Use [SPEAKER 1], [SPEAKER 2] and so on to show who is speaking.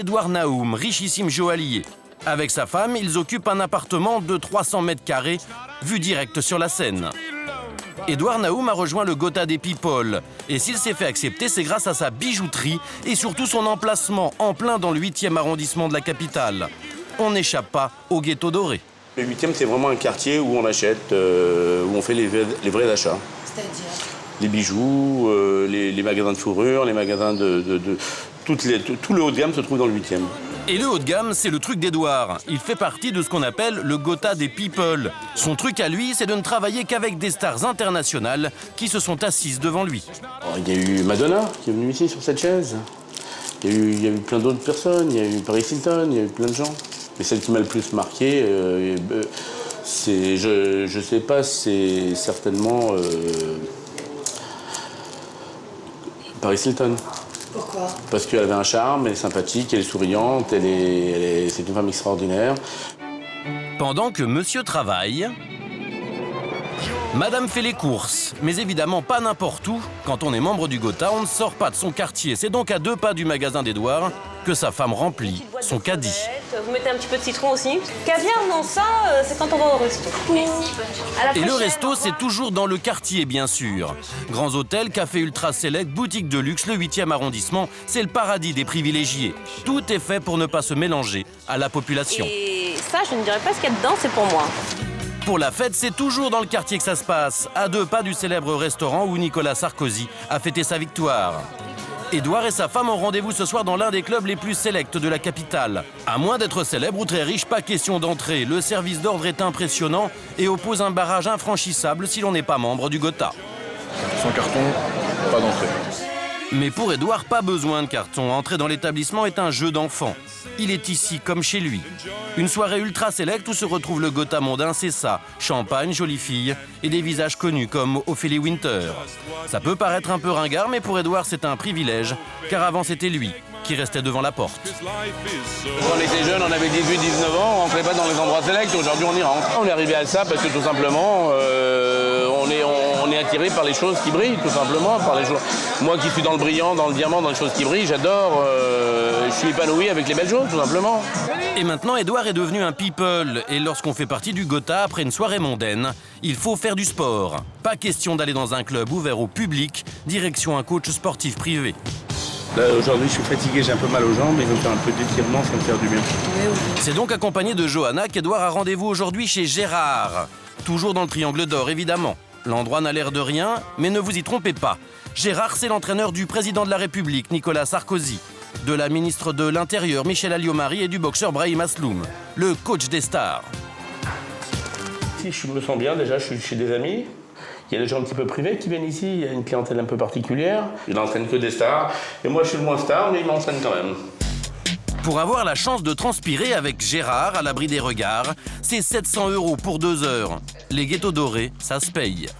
[SPEAKER 1] Édouard Naoum, richissime joaillier. Avec sa femme, ils occupent un appartement de 300 mètres carrés, vue directe sur la Seine. Édouard Naoum a rejoint le Gotha des People. Et s'il s'est fait accepter, c'est grâce à sa bijouterie et surtout son emplacement en plein dans le 8e arrondissement de la capitale. On n'échappe pas au ghetto doré.
[SPEAKER 2] Le 8e, c'est vraiment un quartier où on achète, où on fait les vrais achats.
[SPEAKER 3] C'est-à-dire
[SPEAKER 2] les bijoux, les magasins de fourrure, les magasins tout le haut de gamme se trouve dans le 8e.
[SPEAKER 1] Et le haut de gamme, c'est le truc d'Édouard. Il fait partie de ce qu'on appelle le Gotha des People. Son truc à lui, c'est de ne travailler qu'avec des stars internationales qui se sont assises devant lui.
[SPEAKER 2] Il y a eu Madonna qui est venue ici sur cette chaise. Il y a eu plein d'autres personnes. Il y a eu Paris Hilton, il y a eu plein de gens. Mais celle qui m'a le plus marqué, je sais pas, c'est certainement Paris Hilton.
[SPEAKER 3] Pourquoi?
[SPEAKER 2] Parce qu'elle avait un charme, elle est sympathique, elle est souriante, c'est une femme extraordinaire.
[SPEAKER 1] Pendant que monsieur travaille, madame fait les courses, mais évidemment pas n'importe où. Quand on est membre du Gotha, on ne sort pas de son quartier. C'est donc à 2 pas du magasin d'Édouard que sa femme remplit son caddie.
[SPEAKER 4] Vous mettez un petit peu de citron aussi. Caviar, non, ça, c'est quand on va au resto.
[SPEAKER 1] Et le resto, c'est toujours dans le quartier, bien sûr. Grands hôtels, cafés ultra select, boutiques de luxe, le 8e arrondissement, c'est le paradis des privilégiés. Tout est fait pour ne pas se mélanger à la population.
[SPEAKER 4] Et ça, je ne dirais pas ce qu'il y a dedans, c'est pour moi.
[SPEAKER 1] Pour la fête, c'est toujours dans le quartier que ça se passe, à 2 pas du célèbre restaurant où Nicolas Sarkozy a fêté sa victoire. Édouard et sa femme ont rendez-vous ce soir dans l'un des clubs les plus sélects de la capitale. À moins d'être célèbre ou très riche, pas question d'entrer. Le service d'ordre est impressionnant et oppose un barrage infranchissable si l'on n'est pas membre du Gotha.
[SPEAKER 5] Sans carton, pas d'entrée.
[SPEAKER 1] Mais pour Édouard, pas besoin de carton. Entrer dans l'établissement est un jeu d'enfant. Il est ici comme chez lui. Une soirée ultra select où se retrouve le Gotha mondain, c'est ça. Champagne, jolies filles et des visages connus comme Ophélie Winter. Ça peut paraître un peu ringard, mais pour Édouard, c'est un privilège, car avant, c'était lui qui restait devant la porte.
[SPEAKER 2] Quand on était jeune, on avait 18-19 ans, on rentrait pas dans les endroits sélects. Aujourd'hui, on y rentre. On est arrivé à ça parce que tout simplement, on est attiré par les choses qui brillent, tout simplement. Par les choses. Moi qui suis dans le brillant, dans le diamant, dans les choses qui brillent, j'adore. Je suis épanoui avec les belles choses, tout simplement.
[SPEAKER 1] Et maintenant, Édouard est devenu un people. Et lorsqu'on fait partie du Gotha, après une soirée mondaine, il faut faire du sport. Pas question d'aller dans un club ouvert au public, direction un coach sportif privé.
[SPEAKER 2] Là, aujourd'hui, je suis fatigué, j'ai un peu mal aux jambes, mais je vais me faire un peu d'étirement, ça va me faire du bien.
[SPEAKER 1] C'est donc accompagné de Johanna qu'Édouard a rendez-vous aujourd'hui chez Gérard. Toujours dans le Triangle d'Or, évidemment. L'endroit n'a l'air de rien, mais ne vous y trompez pas. Gérard, c'est l'entraîneur du président de la République, Nicolas Sarkozy, de la ministre de l'Intérieur, Michèle Alliot-Marie, et du boxeur Brahim Asloum, le coach des stars.
[SPEAKER 2] Si je me sens bien, déjà, je suis chez des amis. Il y a des gens un petit peu privés qui viennent ici, il y a une clientèle un peu particulière. Il n'entraîne que des stars, et moi je suis le moins star, mais il m'entraîne quand même.
[SPEAKER 1] Pour avoir la chance de transpirer avec Gérard à l'abri des regards, c'est 700 € pour 2 heures. Les ghettos dorés, ça se paye.